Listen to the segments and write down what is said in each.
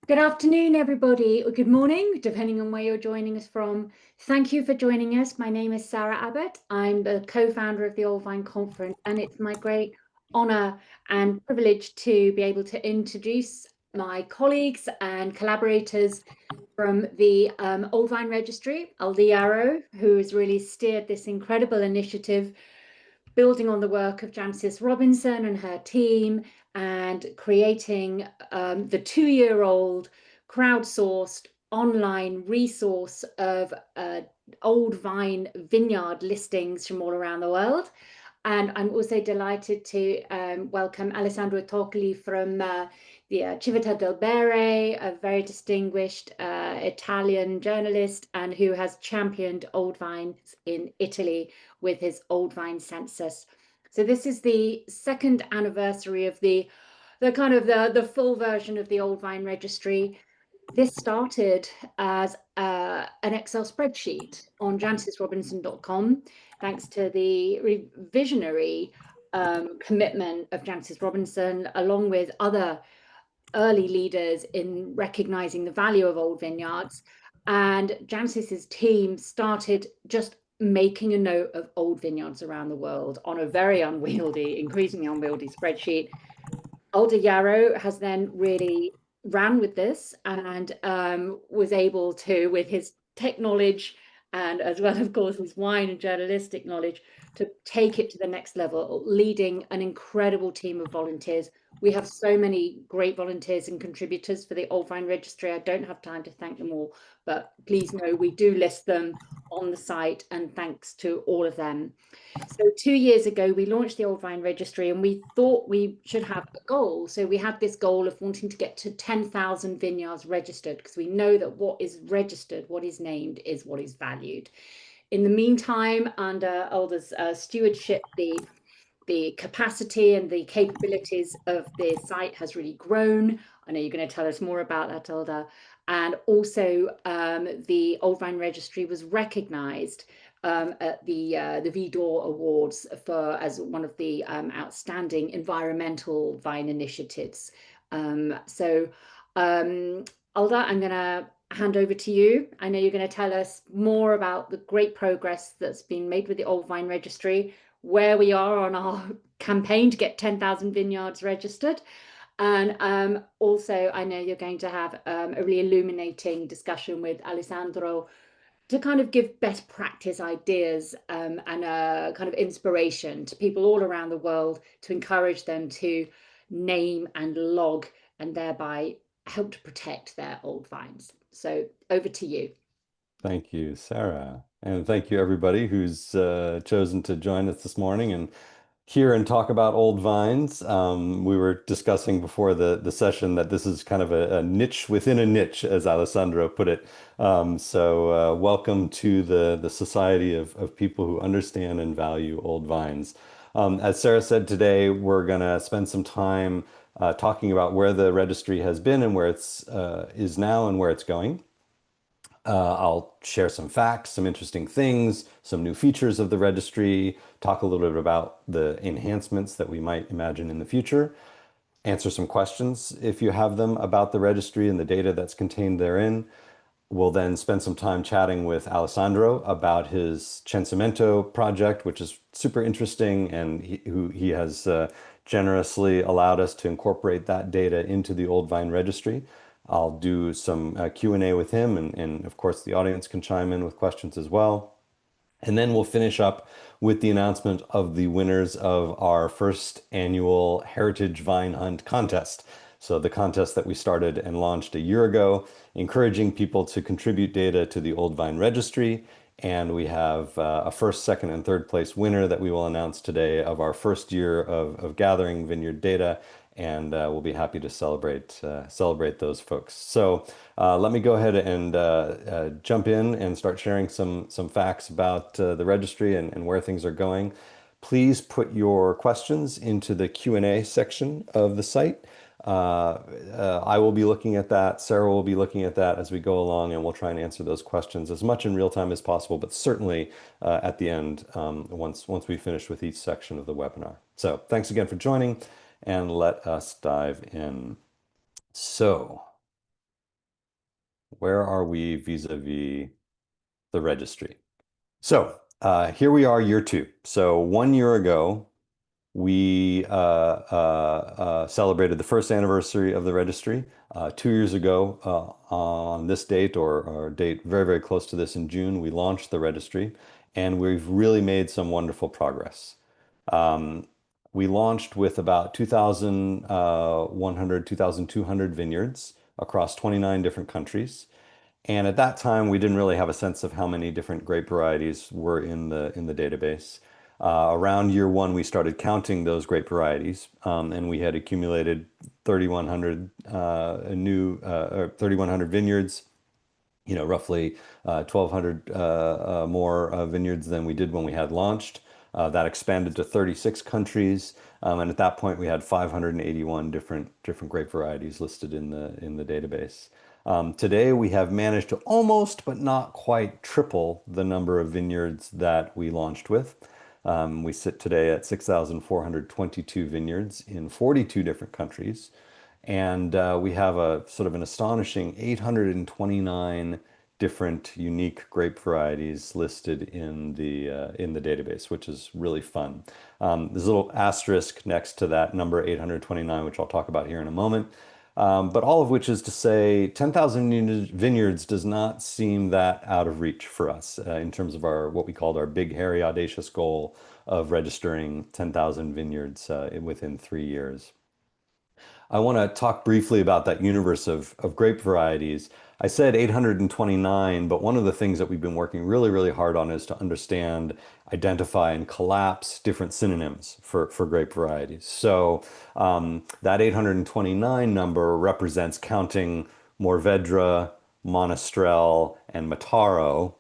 Good afternoon, everybody, or good morning, depending on where you're joining us from. Thank you for joining us. My name is Sarah Abbott. I'm the co-founder of the Old Vine Conference, and it's my great honor and privilege to be able to introduce my colleagues and collaborators from the Old Vine Registry, Alder Yarrow, who has really steered this incredible initiative, building on the work of Jancis Robinson and her team, and creating the 2-year-old crowdsourced online resource of Old Vine Vineyard listings from all around the world. And I'm also delighted to welcome Alessandro Torcoli from the Civita del Bere, a very distinguished Italian journalist and who has championed old vines in Italy with his Old Vine census. So this is the second anniversary of the the full version of the Old Vine Registry. This started as an Excel spreadsheet on jancisrobinson.com, thanks to the visionary commitment of Jancis Robinson, along with other early leaders in recognizing the value of old vineyards. And Jancis's team started just making a note of old vineyards around the world on a very unwieldy, increasingly unwieldy spreadsheet. Alder Yarrow has then really ran with this and was able to, with his tech knowledge and as well, of course, his wine and journalistic knowledge, to take it to the next level, leading an incredible team of volunteers. We have so many great volunteers and contributors for the Old Vine Registry. I don't have time to thank them all, but please know we do list them on the site, and thanks to all of them. So 2 years ago, we launched the Old Vine Registry, and we thought we should have a goal. So we had this goal of wanting to get to 10,000 vineyards registered, because we know that what is registered, what is named, is what is valued. In the meantime, under Alder's stewardship, the capacity and the capabilities of the site has really grown. I know you're going to tell us more about that, Alder. And also, the Old Vine Registry was recognised at the VDOR Awards as one of the outstanding environmental vine initiatives. So, Alder, I'm going to hand over to you. I know you're going to tell us more about the great progress that's been made with the Old Vine Registry, where we are on our campaign to get 10,000 vineyards registered. And also, I know you're going to have a really illuminating discussion with Alessandro to kind of give best practice ideas and a kind of inspiration to people all around the world to encourage them to name and log and thereby help to protect their old vines. So over to you. Thank you, Sarah. And thank you, everybody who's chosen to join us this morning and hear and talk about old vines. We were discussing before the session that this is kind of a niche within a niche, as Alessandro put it. So welcome to the society of people who understand and value old vines. As Sarah said, today we're going to spend some time talking about where the registry has been and where it's is now and where it's going. I'll share some facts, some interesting things, some new features of the registry, talk a little bit about the enhancements that we might imagine in the future, answer some questions if you have them about the registry and the data that's contained therein. We'll then spend some time chatting with Alessandro about his Censimento project, which is super interesting, and he has generously allowed us to incorporate that data into the Old Vine Registry. I'll do some Q&A with him, and of course the audience can chime in with questions as well. And then we'll finish up with the announcement of the winners of our first annual Heritage Vine Hunt contest. So the contest that we started and launched a year ago, encouraging people to contribute data to the Old Vine Registry. And we have a first, second, and third place winner that we will announce today of our first year of gathering vineyard data. And we'll be happy to celebrate those folks. So let me go ahead and jump in and start sharing some facts about the registry and where things are going. Please put your questions into the Q&A section of the site. I will be looking at that. Sarah will be looking at that as we go along, and we'll try and answer those questions as much in real time as possible, but certainly at the end, once we finish with each section of the webinar. So thanks again for joining, and let us dive in. So Where are we vis-a-vis the registry? So here we are, year two. So 1 year ago, we celebrated the first anniversary of the registry. 2 years ago, on this date or date very, very close to this in June, we launched the registry, and we've really made some wonderful progress. Um, we launched with about 2,100, 2,200 vineyards across 29 different countries. And at that time, we didn't really have a sense of how many different grape varieties were in the database. Around year one, we started counting those grape varieties, and we had accumulated 3,100 or 3,100 vineyards, roughly 1,200 more vineyards than we did when we had launched. That expanded to 36 countries, and at that point, we had 581 different grape varieties listed in the database. Today, we have managed to almost, but not quite, triple the number of vineyards that we launched with. We sit today at 6,422 vineyards in 42 different countries. And we have a sort of an astonishing 829 different unique grape varieties listed in the database, which is really fun. There's a little asterisk next to that number 829, which I'll talk about here in a moment. But all of which is to say 10,000 vineyards does not seem that out of reach for us in terms of our what we called our big, hairy, audacious goal of registering 10,000 vineyards within 3 years. I want to talk briefly about that universe of grape varieties. I said 829, but one of the things that we've been working really, really hard on is to understand, identify, and collapse different synonyms for grape varieties. So that 829 number represents counting Mourvèdre, Monastrell, and Mataro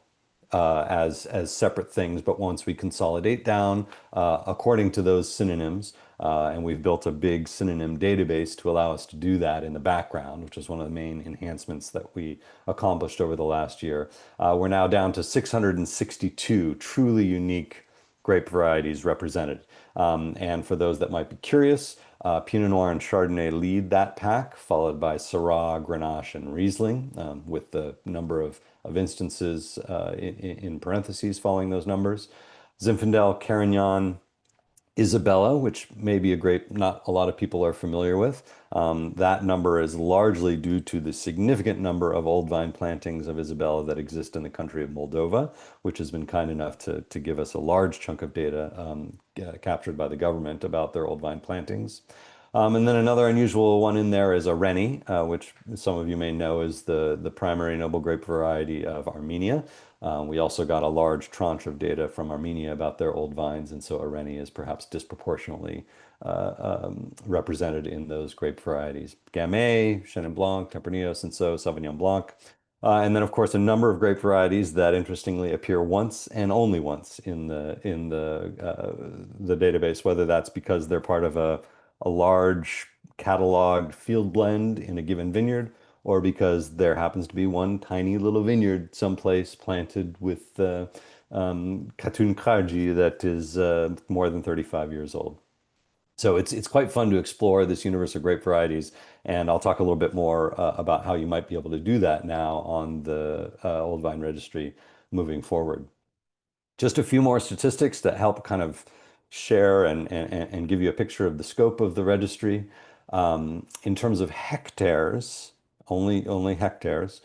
as separate things, but once we consolidate down according to those synonyms, and we've built a big synonym database to allow us to do that in the background, which is one of the main enhancements that we accomplished over the last year. We're now down to 662 truly unique grape varieties represented. And for those that might be curious, Pinot Noir and Chardonnay lead that pack, followed by Syrah, Grenache, and Riesling, with the number of instances in parentheses following those numbers. Zinfandel, Carignan, Isabella, which may be a grape not a lot of people are familiar with. That number is largely due to the significant number of old vine plantings of Isabella that exist in the country of Moldova, which has been kind enough to give us a large chunk of data captured by the government about their old vine plantings. And then another unusual one in there is a Rennie, which some of you may know is the primary noble grape variety of Armenia. We also got a large tranche of data from Armenia about their old vines, and so a Rennie is perhaps disproportionately represented in those grape varieties. Gamay, Chenin Blanc, Tempranillo, Cinsault, Sauvignon Blanc. And then, of course, a number of grape varieties that interestingly appear once and only once in the database, whether that's because they're part of a large cataloged field blend in a given vineyard, or because there happens to be one tiny little vineyard someplace planted with Katun Kharji that is more than 35 years old. So it's quite fun to explore this universe of grape varieties, and I'll talk a little bit more about how you might be able to do that now on the Old Vine Registry moving forward. Just a few more statistics that help kind of share and give you a picture of the scope of the registry. In terms of hectares, only hectares,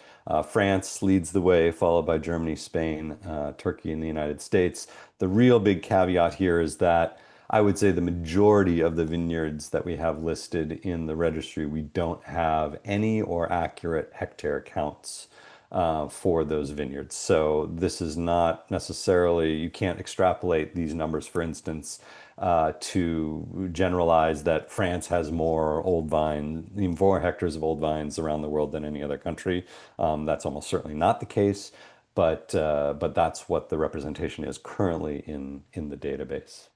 France leads the way, followed by Germany, Spain, Turkey, and the United States. The real big caveat here is that I would say the majority of the vineyards that we have listed in the registry, we don't have any or accurate hectare counts for those vineyards. So this is not necessarily, you can't extrapolate these numbers, for instance, to generalize that France has more old vine, more hectares of old vines around the world than any other country. That's almost certainly not the case, but that's what the representation is currently in the database.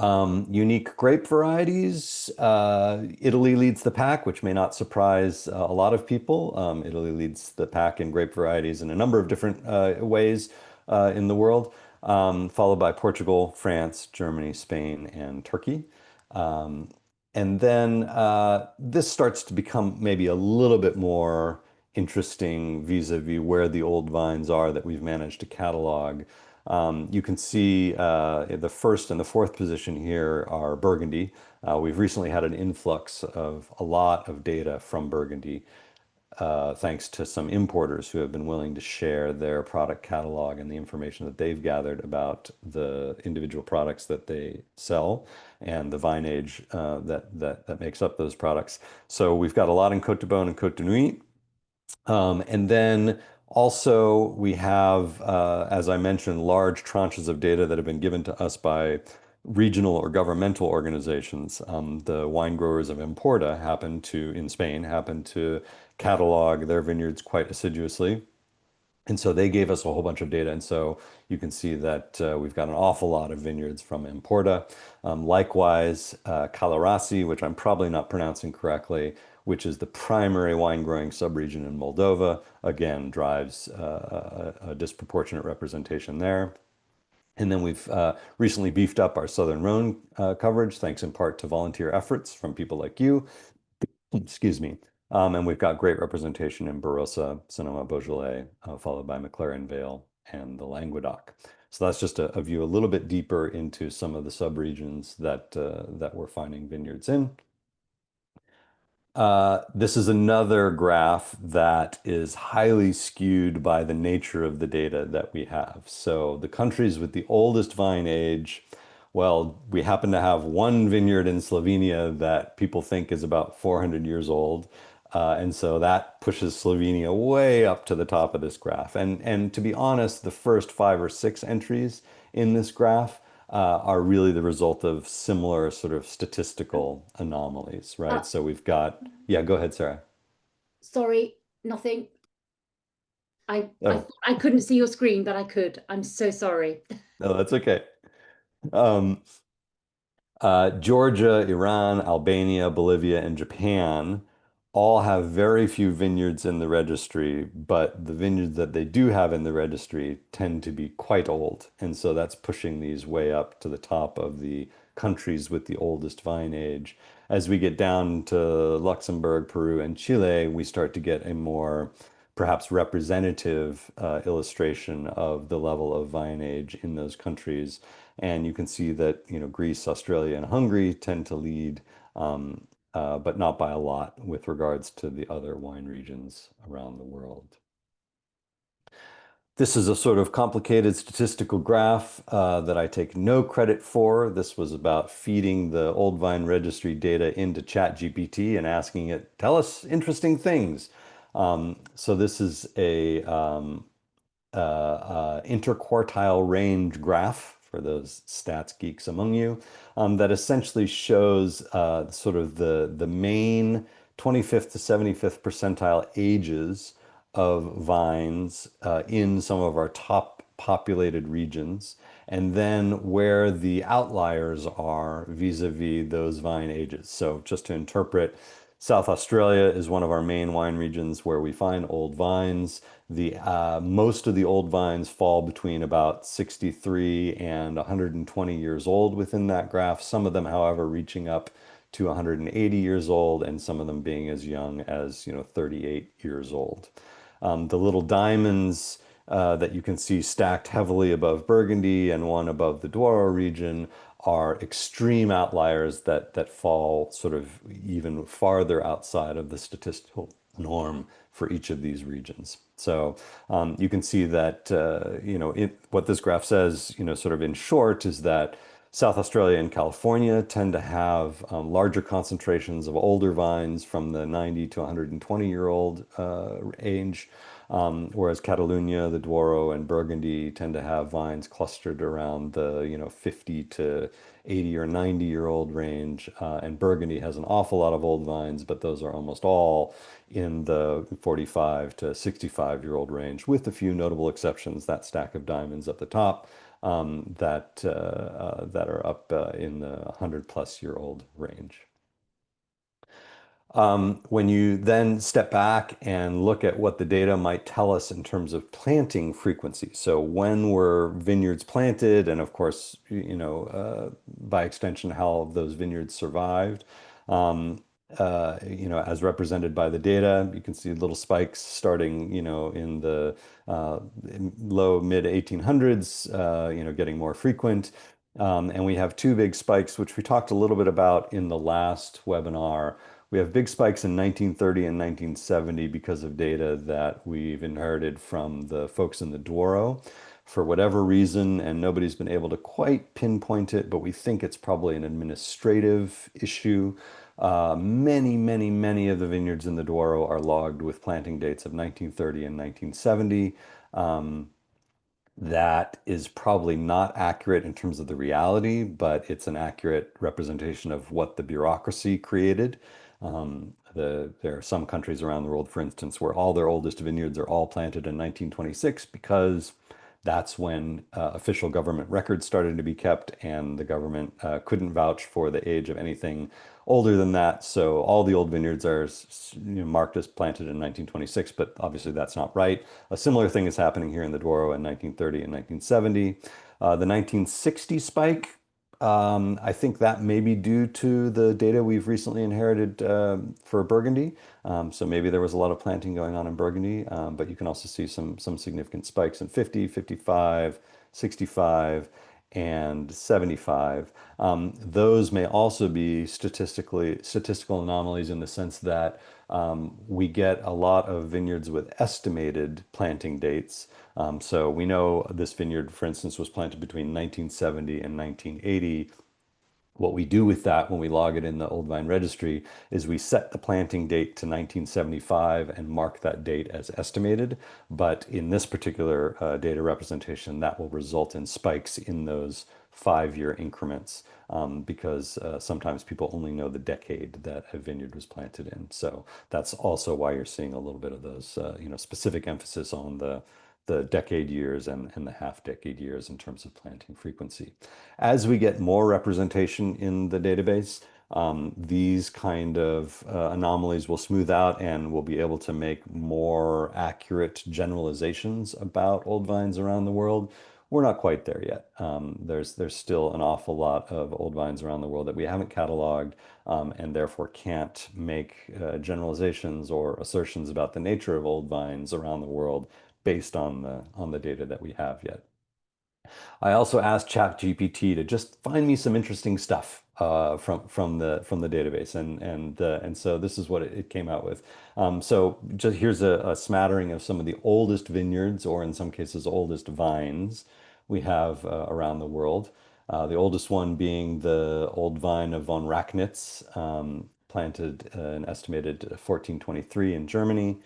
Unique grape varieties. Italy leads the pack, which may not surprise a lot of people. Italy leads the pack in grape varieties in a number of different ways in the world, followed by Portugal, France, Germany, Spain, and Turkey. And then this starts to become maybe a little bit more interesting vis-a-vis where the old vines are that we've managed to catalog. You can see the first and the fourth position here are Burgundy. We've recently had an influx of a lot of data from Burgundy, thanks to some importers who have been willing to share their product catalog and the information that they've gathered about the individual products that they sell and the vine age that makes up those products. So we've got a lot in Côte de Beaune and Côte de Nuit. And then also we have, as I mentioned, large tranches of data that have been given to us by regional or governmental organizations. The wine growers of Emporta in Spain, happen to catalog their vineyards quite assiduously. And so they gave us a whole bunch of data. And so you can see that we've got an awful lot of vineyards from Emporta. Likewise, Calarasi, which I'm probably not pronouncing correctly, which is the primary wine growing subregion in Moldova, again, drives a disproportionate representation there. And then we've recently beefed up our Southern Rhone coverage, thanks in part to volunteer efforts from people like you. Excuse me. And we've got great representation in Barossa, Sonoma, Beaujolais, followed by McLaren Vale and the Languedoc. So that's just a view a little bit deeper into some of the subregions that we're finding vineyards in. This is another graph that is highly skewed by the nature of the data that we have. So the countries with the oldest vine age, well, we happen to have one vineyard in Slovenia that people think is about 400 years old. And so that pushes Slovenia way up to the top of this graph. And to be honest, the first 5 or 6 entries in this graph are really the result of similar sort of statistical anomalies, right? So we've got, yeah, go ahead, Sarah. Sorry, nothing. I Oh, I couldn't see your screen, but I could. I'm so sorry. no, that's okay. Um, Georgia, Iran, Albania, Bolivia, and Japan all have very few vineyards in the registry, but the vineyards that they do have in the registry tend to be quite old. And so that's pushing these way up to the top of the countries with the oldest vine age. As we get down to Luxembourg, Peru, and Chile, we start to get a more perhaps representative illustration of the level of vine age in those countries. And you can see that, Greece, Australia, and Hungary tend to lead, but not by a lot with regards to the other wine regions around the world. This is a sort of complicated statistical graph that I take no credit for. This was about feeding the Old Vine Registry data into ChatGPT and asking it, tell us interesting things. So this is a interquartile range graph for those stats geeks among you, that essentially shows sort of the main 25th to 75th percentile ages of vines in some of our top populated regions, and then where the outliers are vis-a-vis those vine ages. So just to interpret, South Australia is one of our main wine regions where we find old vines. The most of the old vines fall between about 63 and 120 years old within that graph. Some of them, however, reaching up to 180 years old, and some of them being as young as 38 years old. The little diamonds that you can see stacked heavily above Burgundy and one above the Douro region are extreme outliers that fall sort of even farther outside of the statistical norm for each of these regions. So you can see that, what this graph says, sort of in short, is that South Australia and California tend to have larger concentrations of older vines from the 90 to 120-year-old age, whereas Catalonia, the Douro, and Burgundy tend to have vines clustered around the 50 to 80 or 90-year-old range. And Burgundy has an awful lot of old vines, but those are almost all in the 45 to 65-year-old range, with a few notable exceptions, that stack of diamonds at the top, that are up in the 100-plus-year-old range. When you then step back and look at what the data might tell us in terms of planting frequency, so when were vineyards planted, and of course, by extension, how those vineyards survived, as represented by the data. You can see little spikes starting, in the low mid 1800s, getting more frequent. And we have two big spikes, which we talked a little bit about in the last webinar. We have big spikes in 1930 and 1970 because of data that we've inherited from the folks in the Douro for whatever reason, and nobody's been able to quite pinpoint it, but we think it's probably an administrative issue. Many of the vineyards in the Douro are logged with planting dates of 1930 and 1970. That is probably not accurate in terms of the reality, but it's an accurate representation of what the bureaucracy created. There are some countries around the world, for instance, where all their oldest vineyards are all planted in 1926 because that's when official government records started to be kept, and the government couldn't vouch for the age of anything older than that. So all the old vineyards are marked as planted in 1926, but obviously that's not right. A similar thing is happening here in the Douro in 1930 and 1970. The 1960 spike, I think that may be due to the data we've recently inherited for Burgundy. So maybe there was a lot of planting going on in Burgundy, but you can also see some significant spikes in 50, 55, 65, and 75. Those may also be statistical anomalies in the sense that we get a lot of vineyards with estimated planting dates. So we know this vineyard, for instance, was planted between 1970 and 1980. What we do with that when we log it in the Old Vine Registry is we set the planting date to 1975 and mark that date as estimated. But in this particular data representation, that will result in spikes in those 5-year increments because sometimes people only know the decade that a vineyard was planted in. So that's also why you're seeing a little bit of those, specific emphasis on the decade years and the half decade years in terms of planting frequency. As we get more representation in the database, these kind of anomalies will smooth out and we'll be able to make more accurate generalizations about old vines around the world. We're not quite there yet. There's still an awful lot of old vines around the world that we haven't cataloged and therefore can't make generalizations or assertions about the nature of old vines around the world based on the data that we have yet. I also asked ChatGPT to just find me some interesting stuff from the database, and so this is what it came out with. So just here's a smattering of some of the oldest vineyards, or in some cases, oldest vines we have around the world. The oldest one being the Old Vine of von Rachnitz, planted an estimated 1423 in Germany.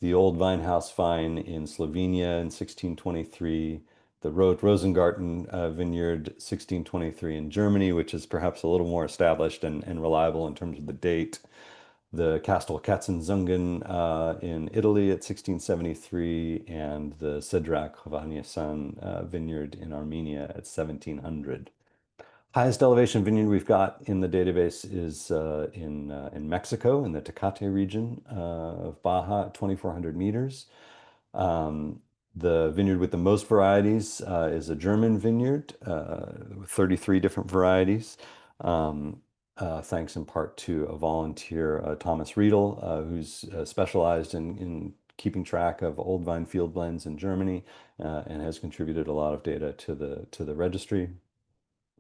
The Old Vinehouse vine in Slovenia in 1623, the Rosengarten vineyard 1623 in Germany, which is perhaps a little more established and reliable in terms of the date. The Castel Katzenzungen in Italy at 1673, and the Cedrak Hovhannissian vineyard in Armenia at 1700. Highest elevation vineyard we've got in the database is in Mexico, in the Tecate region of Baja, at 2,400 meters. The vineyard with the most varieties is a German vineyard with 33 different varieties, thanks in part to a volunteer, Thomas Riedel, who's specialized in keeping track of old vine field blends in Germany and has contributed a lot of data to the registry.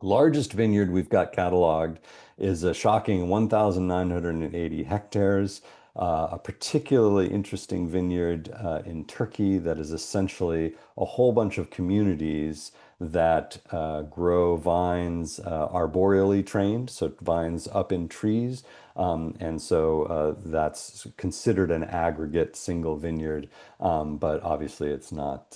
Largest vineyard we've got cataloged is a shocking 1,980 hectares, a particularly interesting vineyard in Turkey that is essentially a whole bunch of communities that grow vines arboreally trained, so vines up in trees. And so that's considered an aggregate single vineyard, but obviously it's not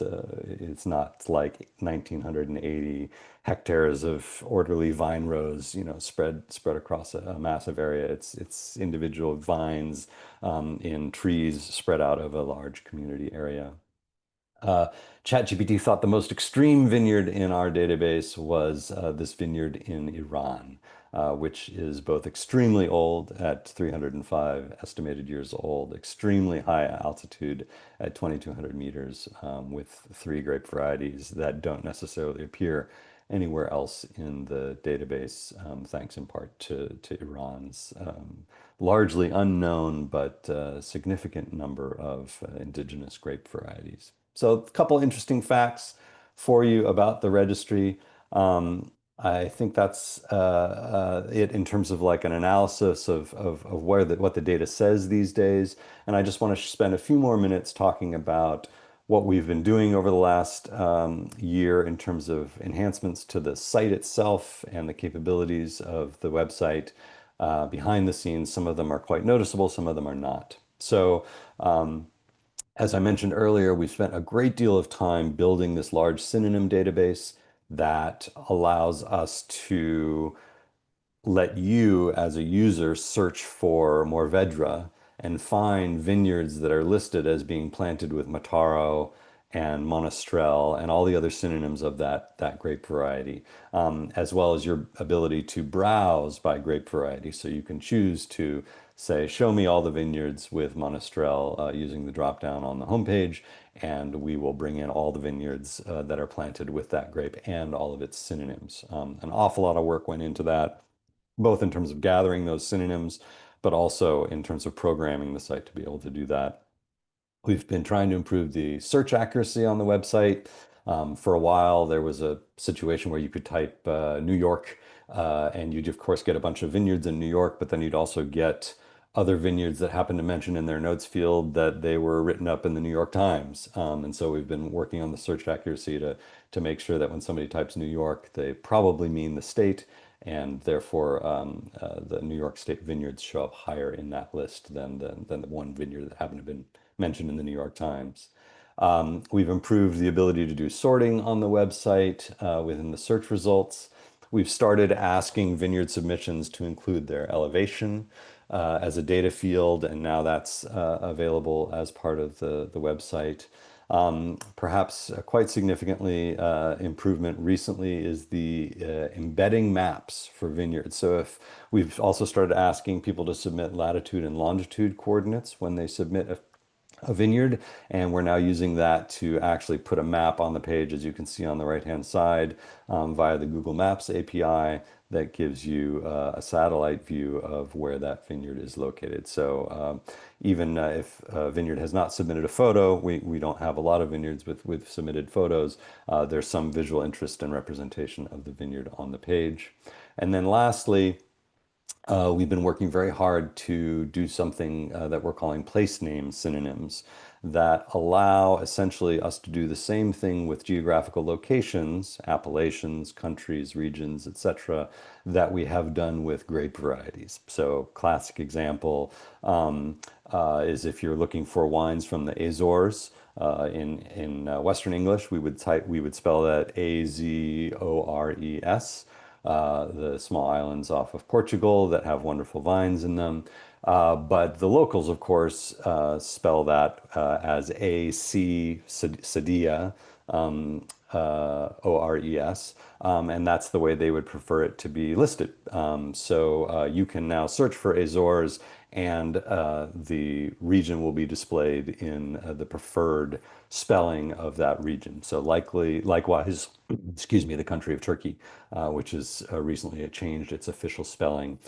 like 1,980 hectares of orderly vine rows, spread across a massive area. It's individual vines in trees spread out of a large community area. ChatGPT thought the most extreme vineyard in our database was this vineyard in Iran, which is both extremely old at 305 estimated years old, extremely high altitude at 2,200 meters, with 3 grape varieties that don't necessarily appear anywhere else in the database, thanks in part to Iran's largely unknown but significant number of indigenous grape varieties. So a couple interesting facts for you about the registry. I think that's it in terms of like an analysis of where what the data says these days. And I just want to spend a few more minutes talking about what we've been doing over the last year in terms of enhancements to the site itself and the capabilities of the website behind the scenes. Some of them are quite noticeable, some of them are not. So, as I mentioned earlier, we spent a great deal of time building this large synonym database that allows us to let you as a user search for Mourvèdre and find vineyards that are listed as being planted with Mataro and Monastrell and all the other synonyms of that grape variety, as well as your ability to browse by grape variety. So you can choose to say, show me all the vineyards with Monastrell using the drop down on the homepage, and we will bring in all the vineyards that are planted with that grape and all of its synonyms. An awful lot of work went into that, both in terms of gathering those synonyms, but also in terms of programming the site to be able to do that. We've been trying to improve the search accuracy on the website. For a while, there was a situation where you could type New York, and you'd, of course, get a bunch of vineyards in New York, but then you'd also get other vineyards that happen to mention in their notes field that they were written up in the New York Times. And so we've been working on the search accuracy to make sure that when somebody types New York, they probably mean the state, and therefore the New York State vineyards show up higher in that list than the one vineyard that happened to have been mentioned in the New York Times. We've improved the ability to do sorting on the website within the search results. We've started asking vineyard submissions to include their elevation as a data field, and now that's available as part of the website. Perhaps quite significantly, improvement recently is the embedding maps for vineyards. So if we've also started asking people to submit latitude and longitude coordinates when they submit a vineyard, and we're now using that to actually put a map on the page, as you can see on the right-hand side, via the Google Maps API that gives you a satellite view of where that vineyard is located. So even if a vineyard has not submitted a photo, we don't have a lot of vineyards with submitted photos. There's some visual interest and representation of the vineyard on the page. And then lastly, we've been working very hard to do something that we're calling place name synonyms that allow essentially us to do the same thing with geographical locations, appellations, countries, regions, etc., that we have done with grape varieties. So classic example is if you're looking for wines from the Azores, in Western English, we would spell that Azores, the small islands off of Portugal that have wonderful vines in them. But the locals, of course, spell that as A-C Sadia, Ores, and that's the way they would prefer it to be listed. So you can now search for Azores, and the region will be displayed in the preferred spelling of that region. So likewise, excuse me, the country of Turkey, which has recently changed its official spelling.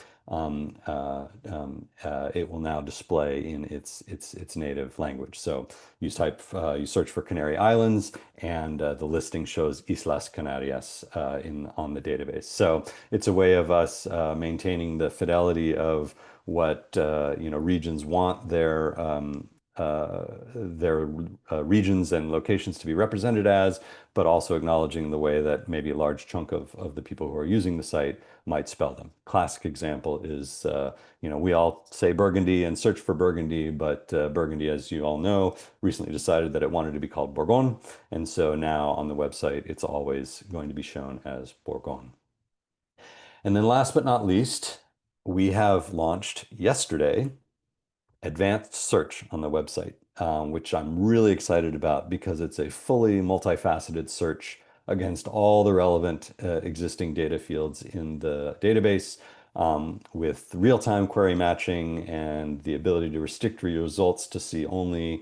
It will now display in its native language. So you search for Canary Islands, and the listing shows Islas Canarias on the database. So it's a way of us maintaining the fidelity of what regions want their regions and locations to be represented as, but also acknowledging the way that maybe a large chunk of the people who are using the site might spell them. Classic example is, we all say Burgundy and search for Burgundy, but Burgundy, as you all know, recently decided that it wanted to be called Bourgogne. And so now on the website, it's always going to be shown as Bourgogne. And then last but not least, we have launched yesterday advanced search on the website, which I'm really excited about because it's a fully multifaceted search against all the relevant existing data fields in the database, with real-time query matching and the ability to restrict your results to see only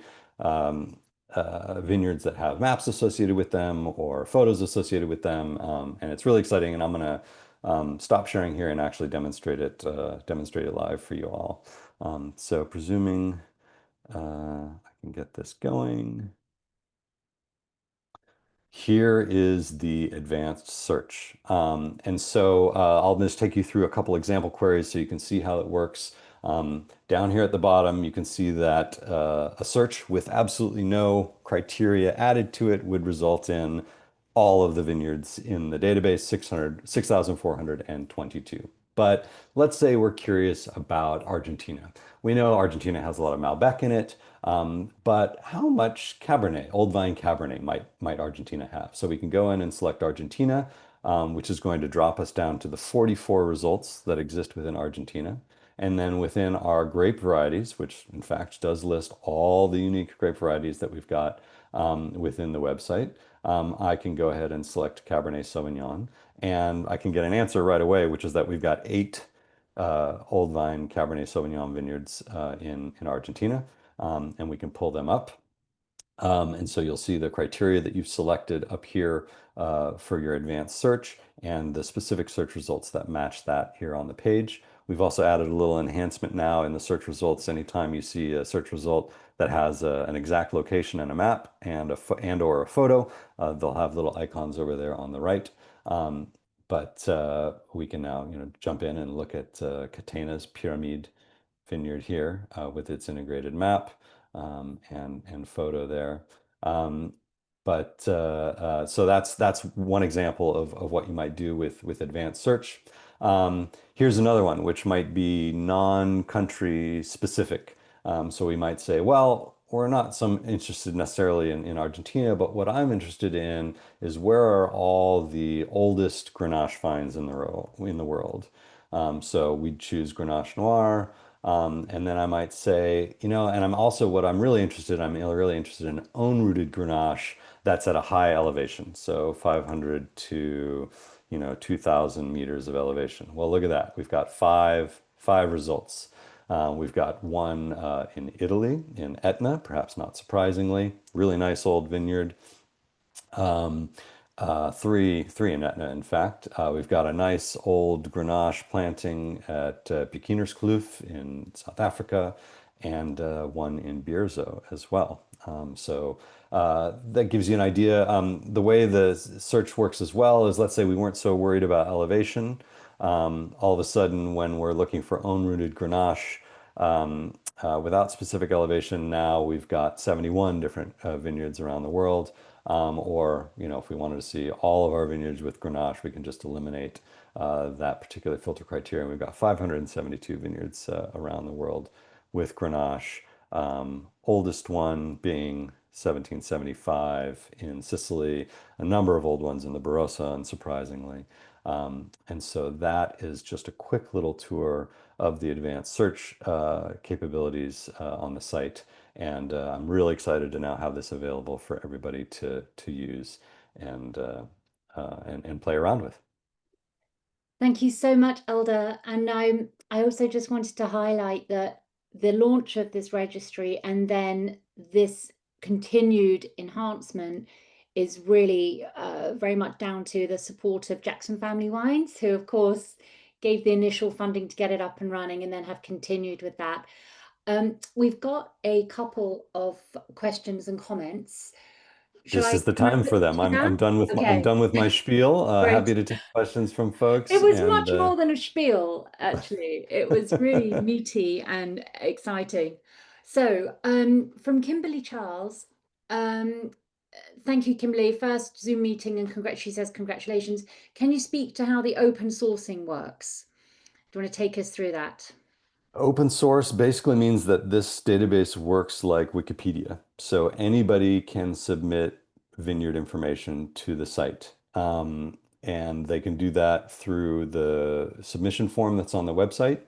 vineyards that have maps associated with them or photos associated with them. And it's really exciting. And I'm going to stop sharing here and actually demonstrate it live for you all. So presuming I can get this going. Here is the advanced search. And so I'll just take you through a couple example queries so you can see how it works. Down here at the bottom, you can see that a search with absolutely no criteria added to it would result in all of the vineyards in the database, 6,422. But let's say we're curious about Argentina. We know Argentina has a lot of Malbec in it, but how much Cabernet, Old Vine Cabernet, might Argentina have? So we can go in and select Argentina, which is going to drop us down to the 44 results that exist within Argentina. And then within our grape varieties, which in fact does list all the unique grape varieties that we've got within the website, I can go ahead and select Cabernet Sauvignon, and I can get an answer right away, which is that we've got 8 Old Vine Cabernet Sauvignon vineyards in Argentina, and we can pull them up. And so you'll see the criteria that you've selected up here for your advanced search and the specific search results that match that here on the page. We've also added a little enhancement now in the search results. Anytime you see a search result that has an exact location and a map and or a photo, they'll have little icons over there on the right. But we can now, jump in and look at Catena's Pyramid Vineyard here with its integrated map and photo there. So that's one example of what you might do with advanced search. Here's another one, which might be non-country specific. So we might say, well, we're not interested necessarily in Argentina, but what I'm interested in is where are all the oldest Grenache vines in the world. So we'd choose Grenache Noir. And then I might say, and I'm really interested in own-rooted Grenache that's at a high elevation. So 500 to, 2,000 meters of elevation. Well, look at that. We've got five results. We've got one in Italy, in Etna, perhaps not surprisingly. Really nice old vineyard. Three in Etna, in fact. We've got a nice old Grenache planting at Beginnerskloof in South Africa, and one in Bierzo as well. So that gives you an idea. The way the search works as well is, let's say we weren't so worried about elevation. All of a sudden, when we're looking for own-rooted Grenache, without specific elevation, now we've got 71 different vineyards around the world. Or, if we wanted to see all of our vineyards with Grenache, we can just eliminate that particular filter criteria. We've got 572 vineyards around the world with Grenache. Oldest one being 1775 in Sicily, a number of old ones in the Barossa, unsurprisingly. And so that is just a quick little tour of the advanced search capabilities on the site. And I'm really excited to now have this available for everybody to use and play around with. Thank you so much, Alder. And I also just wanted to highlight that the launch of this registry and then this continued enhancement is really very much down to the support of Jackson Family Wines, who, of course, gave the initial funding to get it up and running and then have continued with that. We've got a couple of questions and comments. This is the time for them. I'm done with I'm done with my spiel. Happy to take questions from folks. It was much more than a spiel, actually. It was really meaty and exciting. So, from Kimberly Charles, thank you, Kimberly. First Zoom meeting, and she says congratulations. Can you speak to how the open sourcing works? Do you want to take us through that? Open source basically means that this database works like Wikipedia. So anybody can submit vineyard information to the site. And they can do that through the submission form that's on the website.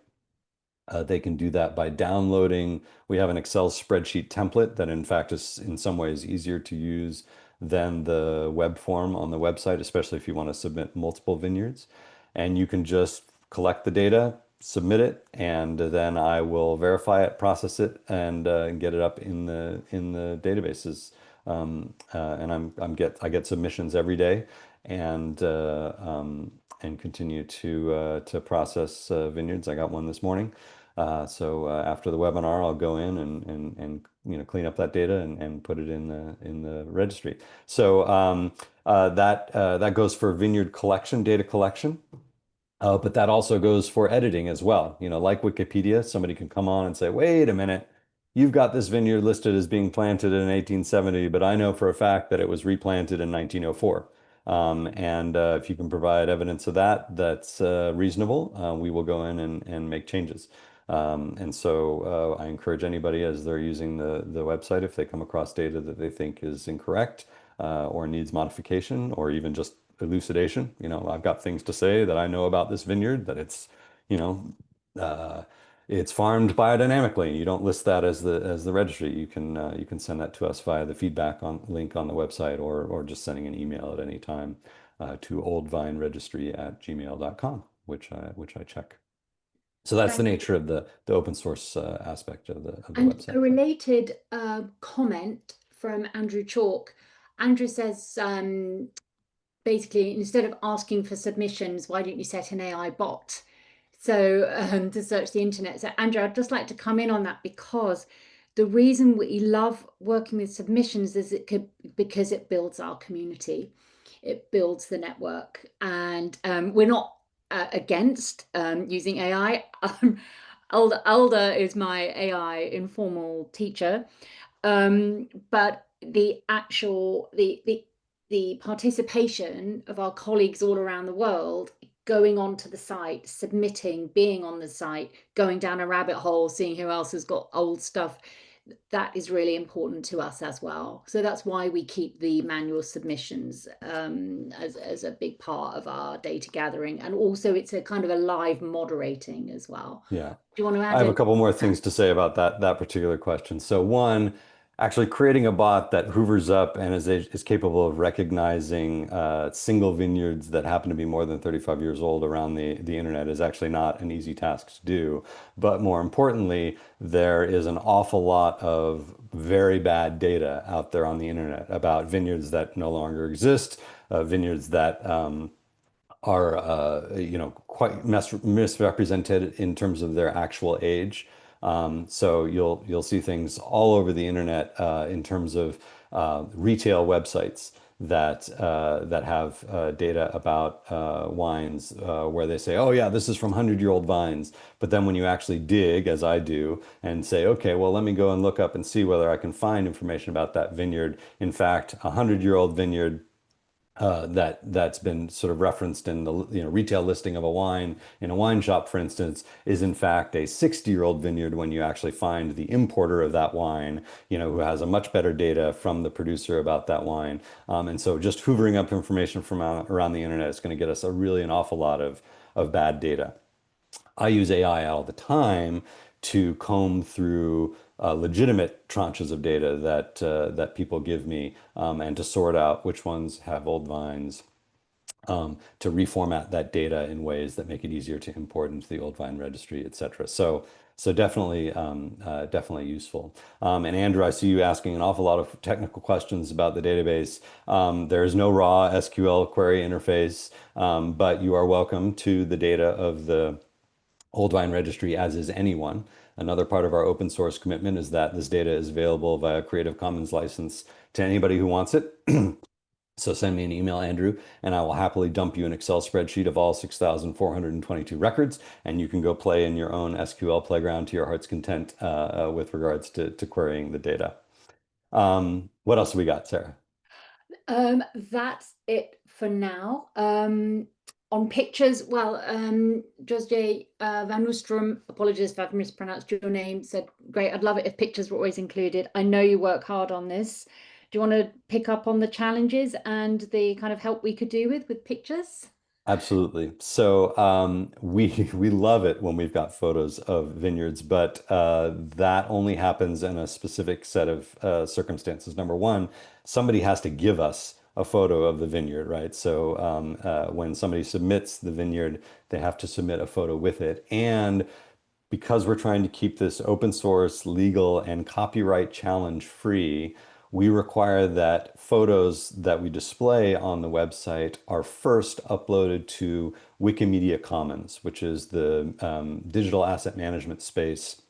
They can do that by downloading. We have an Excel spreadsheet template that, in fact, is in some ways easier to use than the web form on the website, especially if you want to submit multiple vineyards. And you can just collect the data, submit it, and then I will verify it, process it, and get it up in the databases And I get submissions every day, and continue to process vineyards. I got one this morning. So after the webinar, I'll go in and clean up that data and put it in the registry. So that goes for vineyard collection, data collection. But that also goes for editing as well. Like Wikipedia, somebody can come on and say, wait a minute, you've got this vineyard listed as being planted in 1870, but I know for a fact that it was replanted in 1904. And if you can provide evidence of that, that's reasonable. We will go in and make changes. And so I encourage anybody as they're using the website, if they come across data that they think is incorrect or needs modification or even just elucidation. I've got things to say that I know about this vineyard, that you know, uh, it's farmed biodynamically. You don't list that as the registry. You can send that to us via the feedback link on the website, or just sending an email at any time to oldvineregistry@gmail.com, which I check. So that's the Thank nature of the open source aspect of the And website. a related comment from Andrew Chalk. Andrew says, basically, instead of asking for submissions, why don't you set an AI bot to search the internet? So Andrew, I'd just like to come in on that, because the reason we love working with submissions is because it builds our community, it builds the network, and we're not against using AI. Alder is my AI informal teacher, but the participation of our colleagues all around the world, going onto the site, submitting, being on the site, going down a rabbit hole, seeing who else has got old stuff, that is really important to us as well. So that's why we keep the manual submissions as a big part of our data gathering. And also it's a kind of a live moderating as well. Yeah. Do you want to I add have a anything couple more to that? things to say about that particular question. So one, actually creating a bot that hoovers up and is capable of recognizing single vineyards that happen to be more than 35 years old around the internet is actually not an easy task to do. But more importantly, there is an awful lot of very bad data out there on the internet about vineyards that no longer exist, vineyards that are quite misrepresented in terms of their actual age. So you'll see things all over the internet in terms of retail websites that have data about wines where they say, oh yeah, this is from 100-year-old vines. But then when you actually dig, as I do, and say, okay, well, let me go and look up and see whether I can find information about that vineyard. In fact, a 100-year-old vineyard that's been sort of referenced in the retail listing of a wine in a wine shop, for instance, is in fact a 60-year-old vineyard when you actually find the importer of that wine, who has a much better data from the producer about that wine. And so just hoovering up information from around the internet is going to get us an awful lot of bad data. I use AI all the time to comb through legitimate tranches of data that people give me, and to sort out which ones have old vines, to reformat that data in ways that make it easier to import into the Old Vine Registry, et cetera. So definitely useful. And Andrew, I see you asking an awful lot of technical questions about the database. There is no raw SQL query interface, but you are welcome to the data of the Old Vine Registry, as is anyone. Another part of our open source commitment is that this data is available via Creative Commons license to anybody who wants it. So send me an email, Andrew, and I will happily dump you an Excel spreadsheet of all 6,422 records, and you can go play in your own SQL playground to your heart's content with regards to querying the data. What else have we got, Sarah? That's it for now. On pictures, well, Josje Van Oostrom, apologies if I've mispronounced your name, said, great, I'd love it if pictures were always included. I know you work hard on this. Do you want to pick up on the challenges and the kind of help we could do with pictures? Absolutely. So we love it when we've got photos of vineyards, but that only happens in a specific set of circumstances. Number one, somebody has to give us a photo of the vineyard, right? So when somebody submits the vineyard, they have to submit a photo with it. And because we're trying to keep this open source, legal, and copyright challenge free, we require that photos that we display on the website are first uploaded to Wikimedia Commons, which is the digital asset management space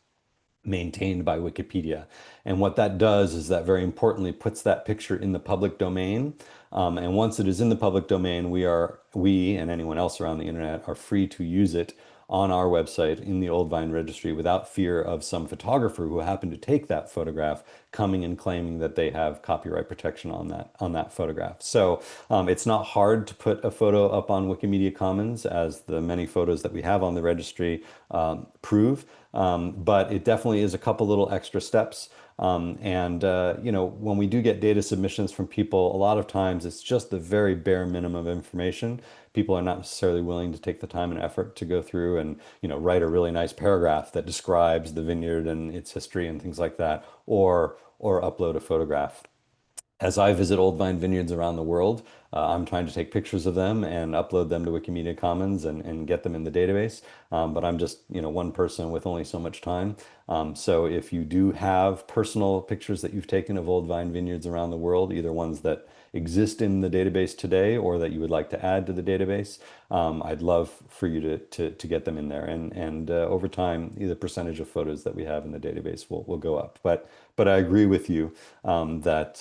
maintained by Wikipedia. And what that does is that very importantly puts that picture in the public domain. And once it is in the public domain, we and anyone else around the internet are free to use it on our website in the Old Vine Registry without fear of some photographer who happened to take that photograph coming and claiming that they have copyright protection on that photograph. So it's not hard to put a photo up on Wikimedia Commons, as the many photos that we have on the registry prove. But it definitely is a couple little extra steps. When we do get data submissions from people, a lot of times it's just the very bare minimum of information. People are not necessarily willing to take the time and effort to go through and, write a really nice paragraph that describes the vineyard and its history and things like that, or upload a photograph. As I visit Old Vine vineyards around the world, I'm trying to take pictures of them and upload them to Wikimedia Commons and get them in the database. But I'm just, one person with only so much time. So if you do have personal pictures that you've taken of Old Vine vineyards around the world, either ones that exist in the database today or that you would like to add to the database, I'd love for you to get them in there. And over time, the percentage of photos that we have in the database will go up. But I agree with you that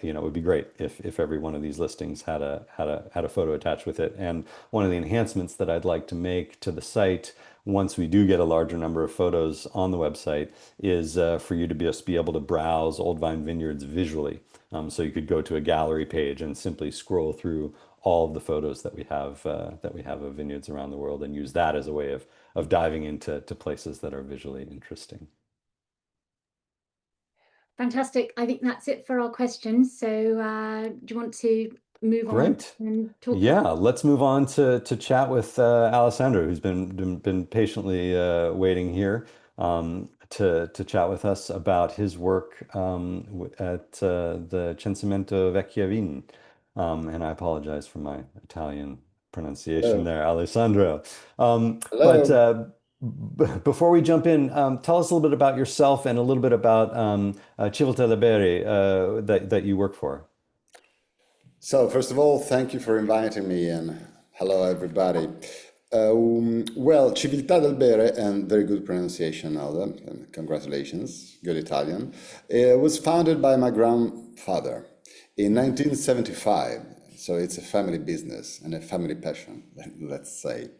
it would be great if every one of these listings had a photo attached with it. And one of the enhancements that I'd like to make to the site once we do get a larger number of photos on the website is for you to just be able to browse Old Vine Vineyards visually. So you could go to a gallery page and simply scroll through all of the photos that we have of vineyards around the world and use that as a way of diving into places that are visually interesting. Fantastic. I think that's it for our questions. So do you want to move on Great. and talk? Yeah, let's move on to chat with Alessandro, who's been patiently waiting here to chat with us about his work at the Censimento Vecchie Vigne. And I apologize for my Italian pronunciation Hello. there, Alessandro. But Hello. before we jump in, tell us a little bit about yourself and a little bit about Civiltà del Bere that you work for. So, first of all, thank you for inviting me and hello, everybody. Well, Civiltà del Bere, and very good pronunciation, Alda, and congratulations, good Italian, was founded by my grandfather in 1975. So it's a family business and a family passion, let's say.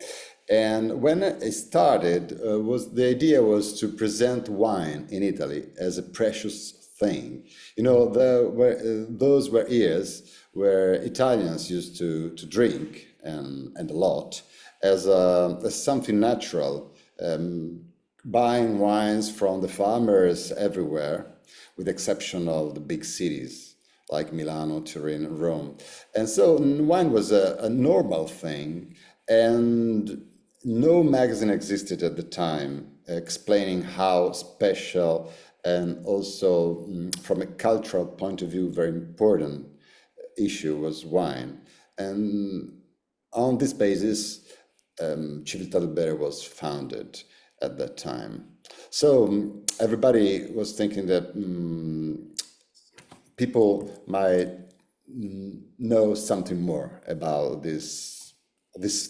And when it started, the idea was to present wine in Italy as a precious thing. Those were years where Italians used to drink and a lot as something natural, buying wines from the farmers everywhere, with exception of the big cities like Milano, Turin, Rome. And so wine was a normal thing, and no magazine existed at the time explaining how special and also from a cultural point of view very important issue was wine. And on this basis, Civiltà del Bere was founded at that time. So everybody was thinking that people might know something more about this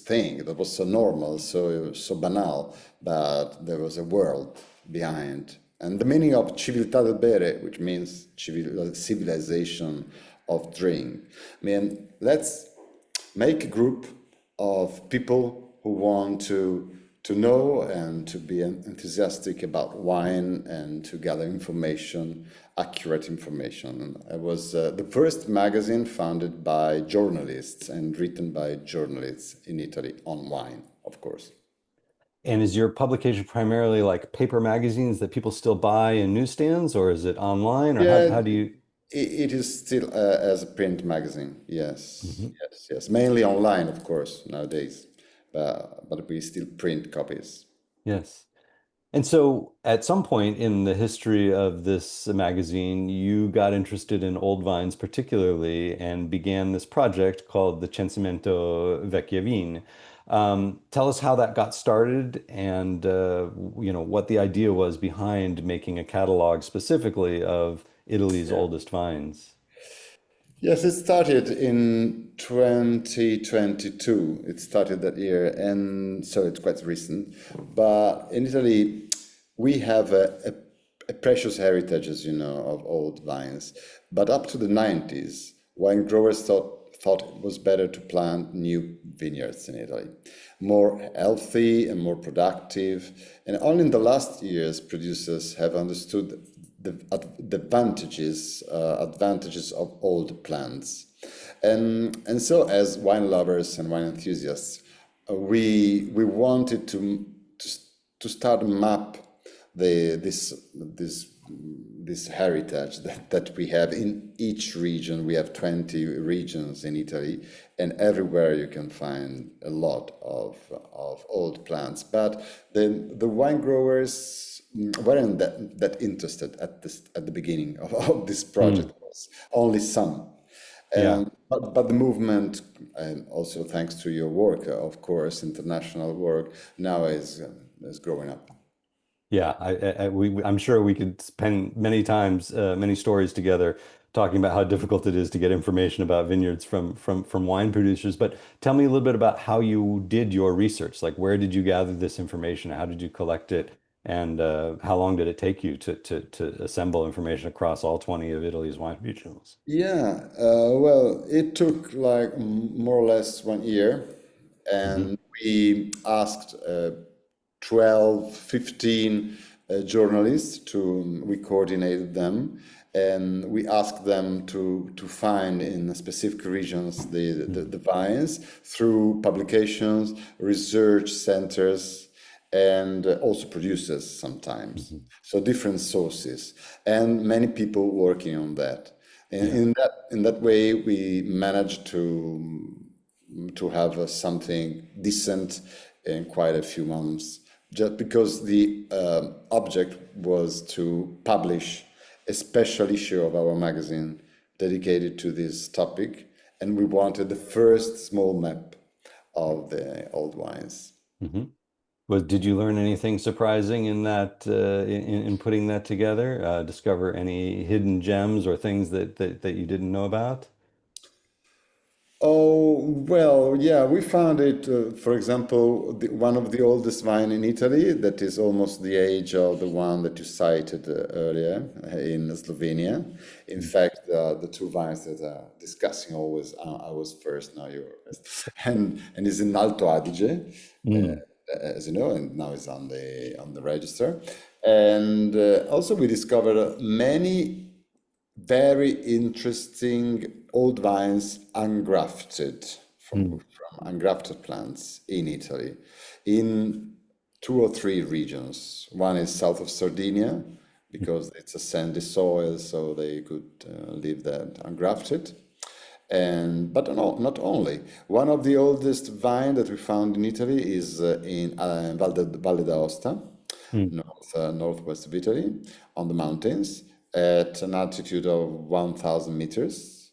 thing that was so normal, so banal, but there was a world behind. And the meaning of Civiltà del Bere, which means civilization of drink, I mean, let's make a group of people who want to know and to be enthusiastic about wine and to gather information, accurate information. It was the first magazine founded by journalists and written by journalists in Italy on wine, of course. And is your publication primarily like paper magazines that people still buy in newsstands, or is it online, or Yeah, how do you? it is still as a print magazine. Yes, Mhm. yes. Mainly online, of course, nowadays. But we still print copies. Yes. And so at some point in the history of this magazine, you got interested in old vines particularly and began this project called the Censimento Vecchie Vigne. Tell us how that got started and what the idea was behind making a catalog specifically of Italy's oldest vines? Yes, it started in 2022. It started that year, and so it's quite recent. But in Italy, we have a precious heritage, as you know, of old vines. But up to the 90s, wine growers thought it was better to plant new vineyards in Italy, more healthy and more productive. And only in the last years, producers have understood the advantages of old plants. And so, as wine lovers and wine enthusiasts, we wanted to start a map this heritage that we have in each region. We have 20 regions in Italy, and everywhere you can find a lot of old plants. But the wine growers weren't that interested at the beginning of this project. Was only some. Yeah. But the movement, and also thanks to your work, of course, international work, now is growing up. Yeah, I'm sure we could spend many times, many stories together talking about how difficult it is to get information about vineyards from wine producers. But tell me a little bit about how you did your research. Like, where did you gather this information? How did you collect it? And how long did it take you to assemble information across all 20 of Italy's wine regions? Yeah, well, it took like more or less 1 year, and we asked 12, 15 journalists we coordinated them, and we asked them to find in specific regions the vines through publications, research centers, and also producers sometimes. So different sources and many people working on that. And in that way, we managed to have something decent in quite a few months, just because the object was to publish a special issue of our magazine dedicated to this topic, and we wanted the first small map of the old wines. Did you learn anything surprising in that in putting that together? Discover any hidden gems or things that you didn't know about? Oh, well, yeah, we found it, for example, one of the oldest vine in Italy that is almost the age of the one that you cited earlier in Slovenia. In fact, the two vines that are discussing always, I was first, now you're first, and is in Alto Adige, as you know, and now is on the register. And also we discovered many very interesting old vines ungrafted from ungrafted plants in Italy, in 2 or 3 regions. One is south of Sardinia, because it's a sandy soil, so they could leave that ungrafted. But not only. One of the oldest vine that we found in Italy is in Valle d'Aosta, northwest of Italy, on the mountains, at an altitude of 1,000 meters,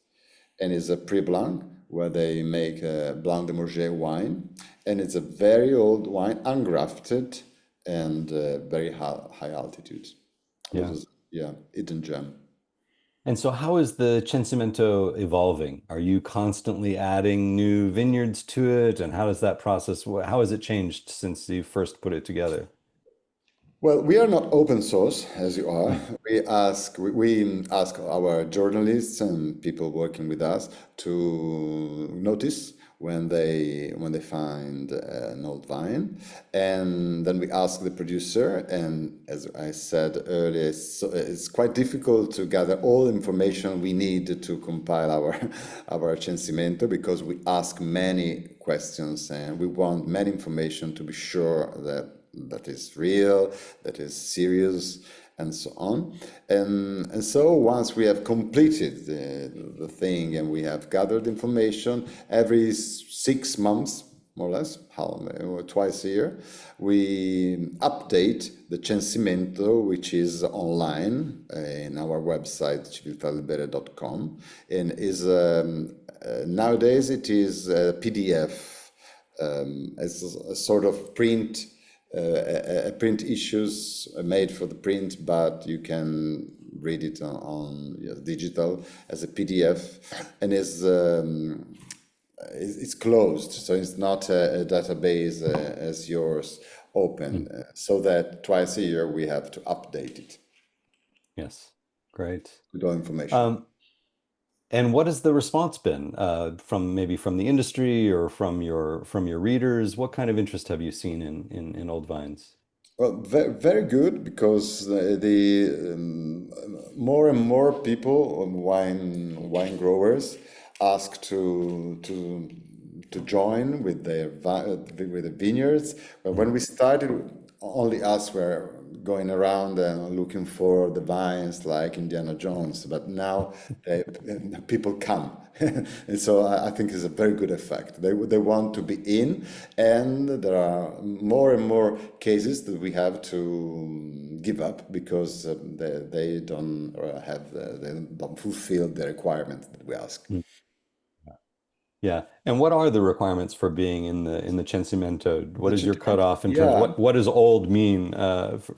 and is a Prix Blanc, where they make a Blanc de Morges wine, and it's a very old wine, ungrafted, and very high altitude. Yeah. It was, hidden gem. And so how is the Censimento evolving? Are you constantly adding new vineyards to it? And how does that process, how has it changed since you first put it together? Well, we are not open source as you are. We ask our journalists and people working with us to notice when they find an old vine, and then we ask the producer. And as I said earlier, it's quite difficult to gather all information we need to compile our Censimento, because we ask many questions and we want many information to be sure that is real, that is serious, and so on. And so once we have completed the thing and we have gathered information, every 6 months, more or less, twice a year, we update the Censimento, which is online in our website, civiltaddelbere.com, and is nowadays it is a PDF, as a sort of print issues made for the print, but you can read it on digital as a PDF, and it's closed, so it's not a database as yours open, so that twice a year we have to update it Yes, great. with all information. And what has the response been from the industry or from your readers? What kind of interest have you seen in Old Vines? Well, very good, because more and more people, wine growers, ask to join with the vineyards. But when we started, only us were going around and looking for the vines like Indiana Jones. But now people come, and so I think it's a very good effect. They want to be in, and there are more and more cases that we have to give up because they don't fulfill the requirements that we ask. Yeah. And what are the requirements for being in the Censimento? What is your cutoff in terms Yeah. of what does old mean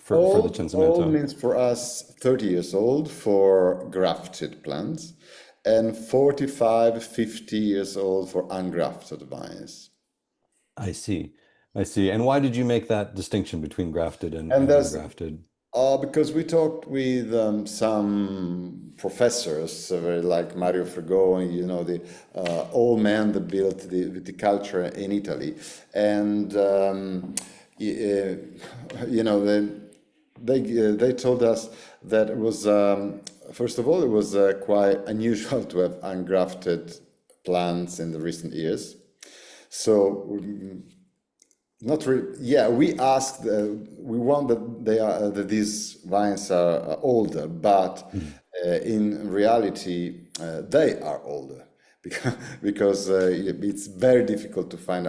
for the Censimento? Old means for us 30 years old for grafted plants, and 45, 50 years old for ungrafted vines. I see. And why did you make that distinction between grafted and there's ungrafted? Because we talked with some professors, like Mario Fregoni, the old man that built the viticulture in Italy, and they told us that it was first of all, it was quite unusual to have ungrafted plants in the recent years. So not really. Yeah, we asked. We want that these vines are older, but in reality, they are older because it's very difficult to find.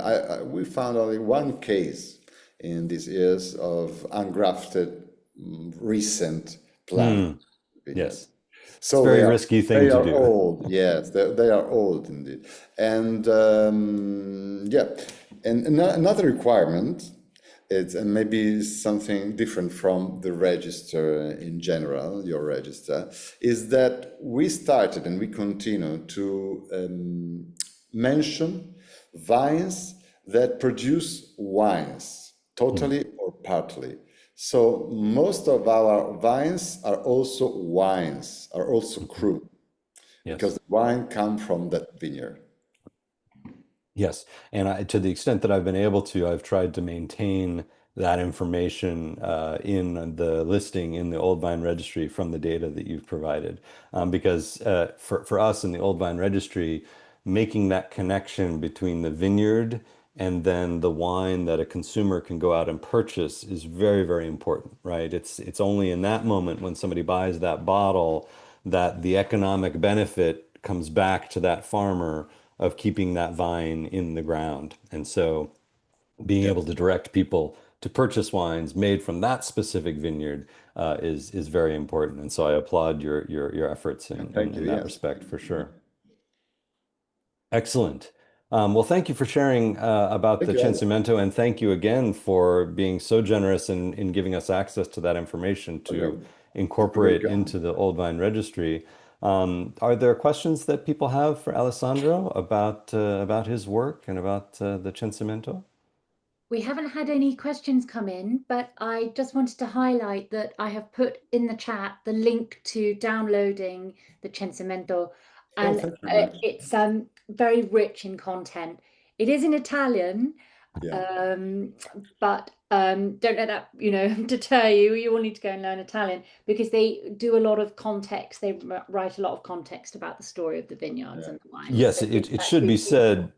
We found only one case in these years of ungrafted recent plant. Yes. So it's a very risky thing they to are do. old. Yes, they are old indeed, and And another requirement, it's maybe something different from the register in general, your register, is that we started and we continue to mention vines that produce wines, totally or partly. So most of our vines are also wines, are also cru, because the wine comes from that vineyard. Yes, and to the extent that I've been able to, I've tried to maintain that information in the listing in the Old Vine Registry from the data that you've provided. Because for us in the Old Vine Registry, making that connection between the vineyard and then the wine that a consumer can go out and purchase is very, very important, right? It's only in that moment when somebody buys that bottle that the economic benefit comes back to that farmer of keeping that vine in the ground. And so being able to direct people to purchase wines made from that specific vineyard is very important. And so I applaud your efforts in that respect for sure. Excellent. Well, thank you for sharing about the Censimento, and thank you again for being so generous in giving us access to that information to incorporate into the Old Vine Registry. Are there questions that people have for Alessandro about his work and about the Censimento? We haven't had any questions come in, but I just wanted to highlight that I have put in the chat the link to downloading the Censimento, and it's very rich in content. It is in Italian, but don't let that deter you. You will need to go and learn Italian, because they do a lot of context. They write a lot of context about the story of the vineyards and the wines. Yes, it should be said.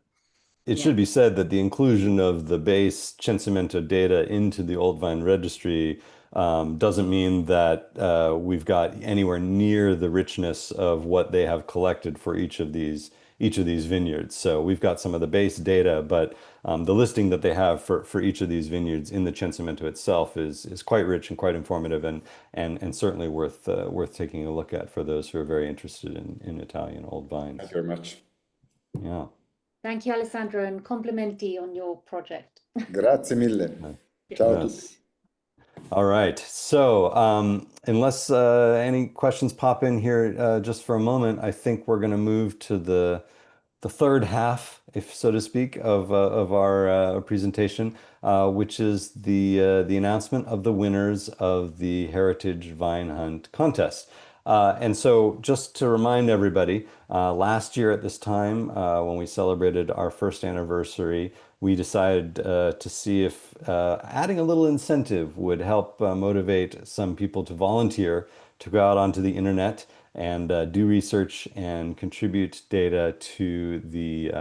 It should be said that the inclusion of the base Censimento data into the Old Vine Registry doesn't mean that we've got anywhere near the richness of what they have collected for each of these vineyards. So we've got some of the base data, but the listing that they have for each of these vineyards in the Censimento itself is quite rich and quite informative, and certainly worth taking a look at for those who are very interested in Italian old vines. Thank you very much. Yeah. Thank you, Alessandro, and complimenti on your project. Grazie mille. Ciao a tutti. All right. So, unless any questions pop in here just for a moment, I think we're going to move to the third half, if so to speak, of our presentation, which is the announcement of the winners of the Heritage Vine Hunt contest. And so, just to remind everybody, last year at this time, when we celebrated our first anniversary, we decided to see if adding a little incentive would help motivate some people to volunteer to go out onto the internet and do research and contribute data to the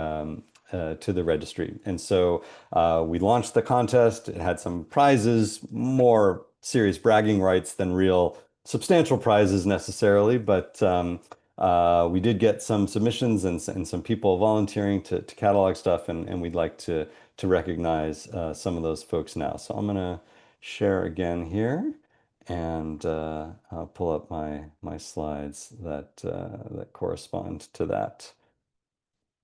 registry. And so we launched the contest. It had some prizes, more serious bragging rights than real substantial prizes necessarily, but we did get some submissions and some people volunteering to catalog stuff, and we'd like to recognize some of those folks now. So I'm gonna share again here, and I'll pull up my slides that correspond to that.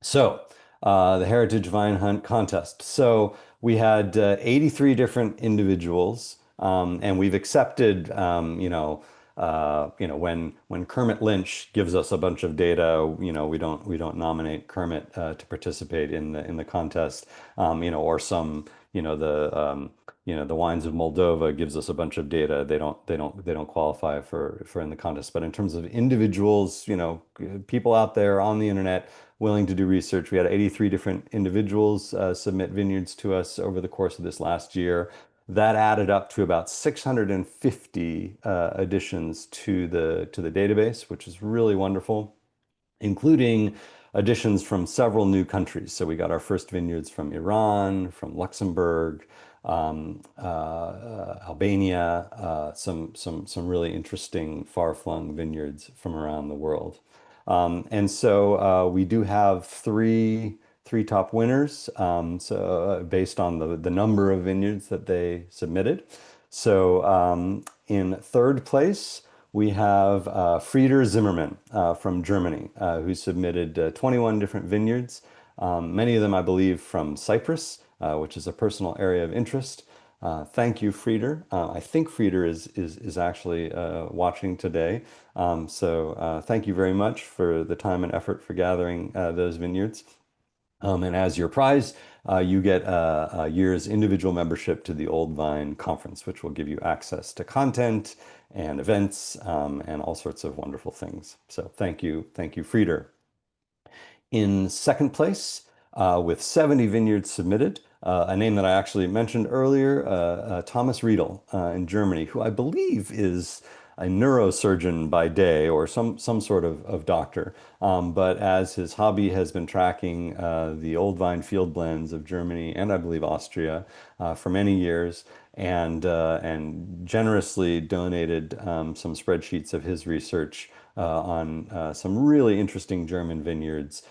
So, the Heritage Vine Hunt contest. So we had 83 different individuals, and we've accepted, when Kermit Lynch gives us a bunch of data, we don't nominate Kermit to participate in the contest, or some, the Wines of Moldova gives us a bunch of data. They don't qualify for in the contest. But in terms of individuals, people out there on the internet willing to do research. We had 83 different individuals submit vineyards to us over the course of this last year. That added up to about 650 additions to the database, which is really wonderful, including additions from several new countries. So we got our first vineyards from Iran, from Luxembourg, Albania, some really interesting far-flung vineyards from around the world. And so we do have three top winners, based on the number of vineyards that they submitted. So in third place, we have Frieder Zimmermann from Germany, who submitted 21 different vineyards, many of them, I believe, from Cyprus, which is a personal area of interest. Thank you, Frieder. I think Frieder is actually watching today. So thank you very much for the time and effort for gathering those vineyards. And as your prize, you get a year's individual membership to the Old Vine Conference, which will give you access to content and events and all sorts of wonderful things. So thank you, Frieder. In second place, with 70 vineyards submitted, a name that I actually mentioned earlier, Thomas Riedel in Germany, who I believe is a neurosurgeon by day or some sort of doctor. But as his hobby has been tracking the Old Vine field blends of Germany and I believe Austria for many years, and generously donated some spreadsheets of his research on some really interesting German vineyards,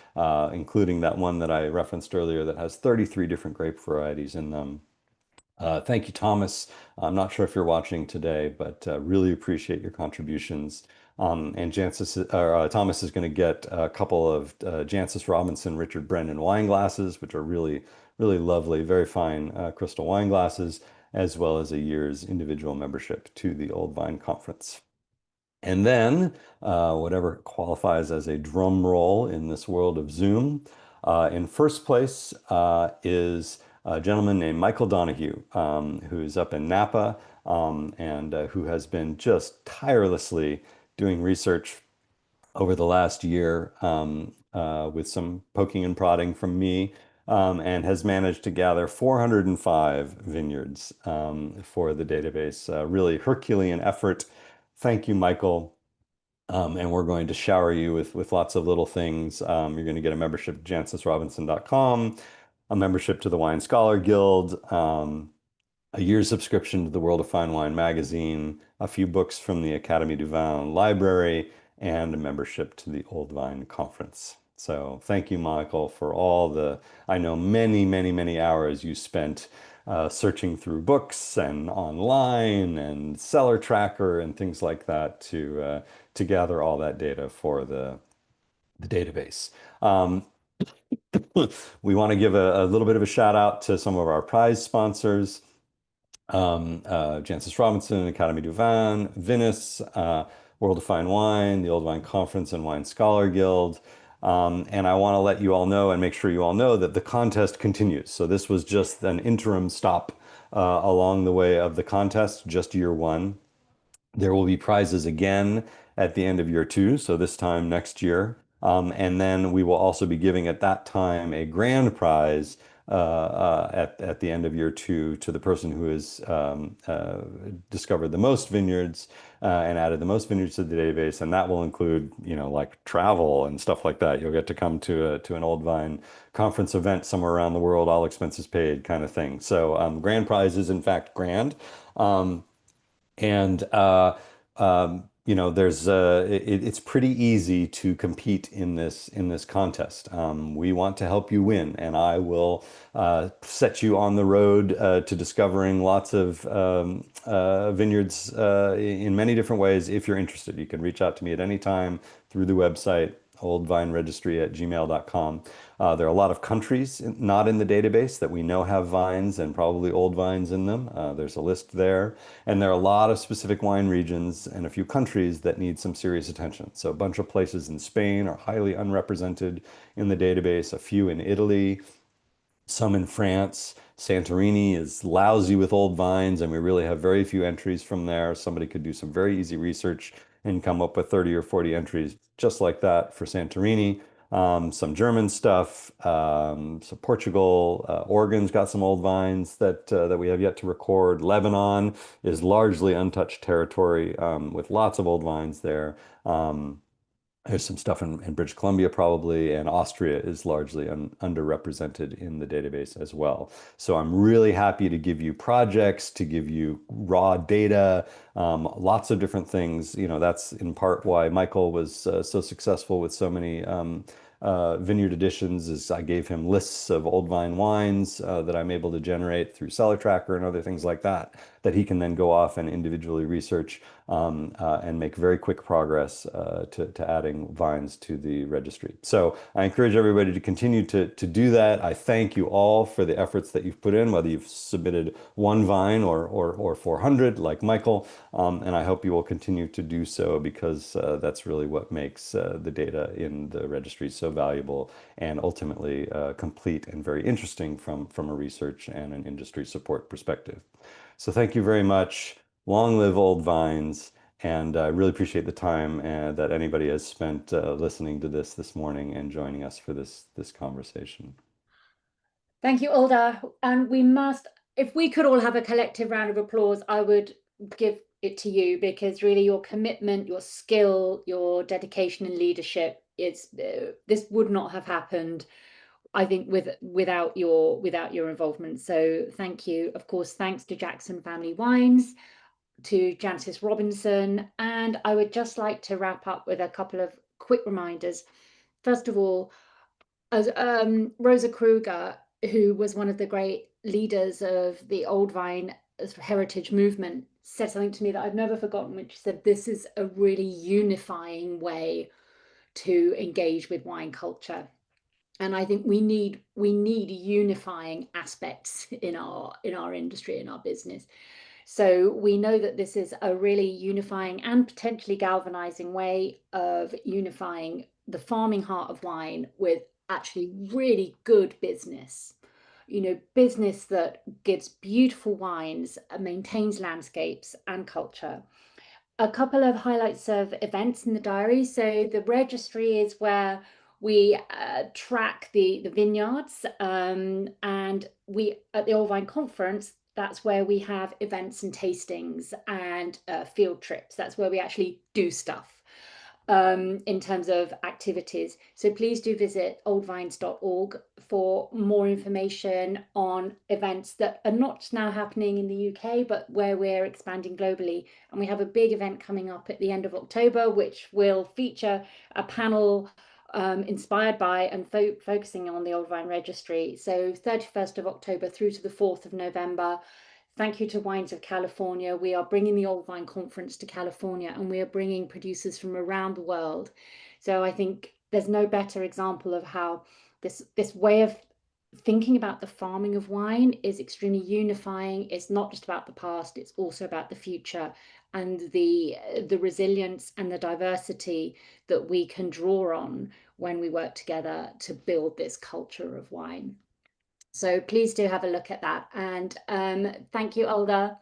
including that one that I referenced earlier that has 33 different grape varieties in them. Thank you, Thomas. I'm not sure if you're watching today, but really appreciate your contributions. And Thomas is going to get a couple of Jancis Robinson Richard Brennan wine glasses, which are really, really lovely, very fine crystal wine glasses, as well as a year's individual membership to the Old Vine Conference. And then, whatever qualifies as a drum roll in this world of Zoom, in first place is a gentleman named Michael Donahue, who is up in Napa, and who has been just tirelessly doing research over the last year, with some poking and prodding from me, and has managed to gather 405 vineyards for the database. Really Herculean effort. Thank you, Michael. And we're going to shower you with lots of little things. You're going to get a membership to jancisrobinson.com, a membership to the Wine Scholar Guild, a year's subscription to the World of Fine Wine magazine, a few books from the Académie du Vin library, and a membership to the Old Vine Conference. So thank you, Michael, for all the, I know, many, many, many hours you spent searching through books and online and Seller Tracker and things like that to gather all that data for the database. We want to give a little bit of a shout out to some of our prize sponsors. Jancis Robinson, Académie du Vin, Vinous, World of Fine Wine, the Old Vine Conference and Wine Scholar Guild. And I want to let you all know and make sure you all know that the contest continues. So this was just an interim stop along the way of the contest, just year one. There will be prizes again at the end of year two, so this time next year. And then we will also be giving at that time a grand prize at the end of year two to the person who has discovered the most vineyards and added the most vineyards to the database. And that will include, you know, like travel and stuff like that. You'll get to come to an Old Vine conference event somewhere around the world, all expenses paid kind of thing. So grand prize is in fact grand. And you know, it's pretty easy to compete in this contest. We want to help you win, and I will set you on the road to discovering lots of vineyards in many different ways. If you're interested, you can reach out to me at any time through the website oldvineregistry@gmail.com. There are a lot of countries not in the database that we know have vines and probably old vines in them. There's a list there. And there are a lot of specific wine regions and a few countries that need some serious attention. So a bunch of places in Spain are highly unrepresented in the database, a few in Italy, some in France. Santorini is lousy with old vines, and we really have very few entries from there. Somebody could do some very easy research and come up with 30 or 40 entries just like that for Santorini. Some German stuff, so Portugal, Oregon's got some old vines that we have yet to record. Lebanon is largely untouched territory with lots of old vines there. There's some stuff in British Columbia probably, and Austria is largely underrepresented in the database as well. So I'm really happy to give you projects, to give you raw data, lots of different things. You know, that's in part why Michael was so successful with so many vineyard editions, is I gave him lists of old vine wines that I'm able to generate through Cellar Tracker and other things like that, that he can then go off and individually research and make very quick progress to adding vines to the registry. So I encourage everybody to continue to do that. I thank you all for the efforts that you've put in, whether you've submitted one vine or 400 like Michael, and I hope you will continue to do so, because that's really what makes the data in the registry so valuable and ultimately complete and very interesting from a research and an industry support perspective. So thank you very much. Long live Old Vines. And I really appreciate the time that anybody has spent listening to this morning and joining us for this conversation. Thank you, Alder. And we must, if we could all have a collective round of applause, I would give it to you, because really your commitment, your skill, your dedication and leadership, this would not have happened, I think, without your involvement. So thank you. Of course, thanks to Jackson Family Wines, to Jancis Robinson. And I would just like to wrap up with a couple of quick reminders. First of all, as Rosa Kruger, who was one of the great leaders of the Old Vine heritage movement, said something to me that I've never forgotten, which said, this is a really unifying way to engage with wine culture. And I think we need unifying aspects in our industry, in our business. So we know that this is a really unifying and potentially galvanizing way of unifying the farming heart of wine with actually really good business. You know, business that gives beautiful wines, maintains landscapes and culture. A couple of highlights of events in the diary. So the registry is where we track the vineyards, and we at the Old Vine Conference, that's where we have events and tastings and field trips. That's where we actually do stuff in terms of activities. So please do visit oldvines.org for more information on events that are not now happening in the UK, but where we're expanding globally. And we have a big event coming up at the end of October, which will feature a panel inspired by and focusing on the Old Vine Registry. So 31st of October through to the 4th of November. Thank you to Wines of California. We are bringing the Old Vine Conference to California, and we are bringing producers from around the world. So I think there's no better example of how this way of thinking about the farming of wine is extremely unifying. It's not just about the past, it's also about the future, and the resilience and the diversity that we can draw on when we work together to build this culture of wine. So please do have a look at that. And thank you, Alder,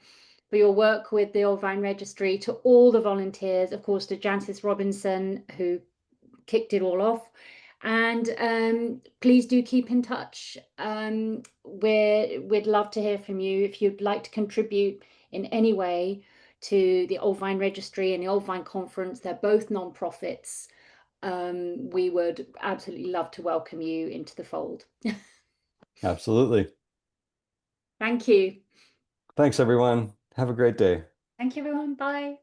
for your work with the Old Vine Registry, to all the volunteers, of course, to Jancis Robinson, who kicked it all off. And please do keep in touch. We'd love to hear from you. If you'd like to contribute in any way to the Old Vine Registry and the Old Vine Conference, they're both non-profits. We would absolutely love to welcome you into the fold. Absolutely. Thank you. Thanks, everyone. Have a great day. Thank you, everyone. Bye.